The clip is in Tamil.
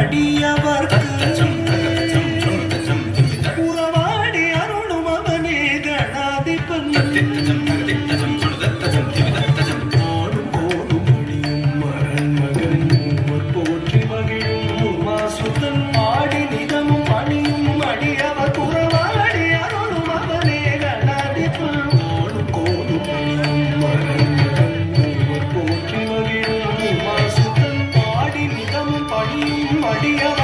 அடியவர்க்கு உறவாடி அருளும் அவனே கணாதிபன். ஆடும் போடும் அடியும் மரன் மகன் மூவர் போற்றி மகிழும் உமாசுதன். ஆடி நிதமும் அணியும் அடியவர் உறவாடி அருளும் அவனே கணாதிபன். ஆடும் கோடும் அணியும் மரன் மகன் மூவர் போற்றி மகிழும் உமாசுதன். ஆடி நிதமும் பணியும் அடியவர்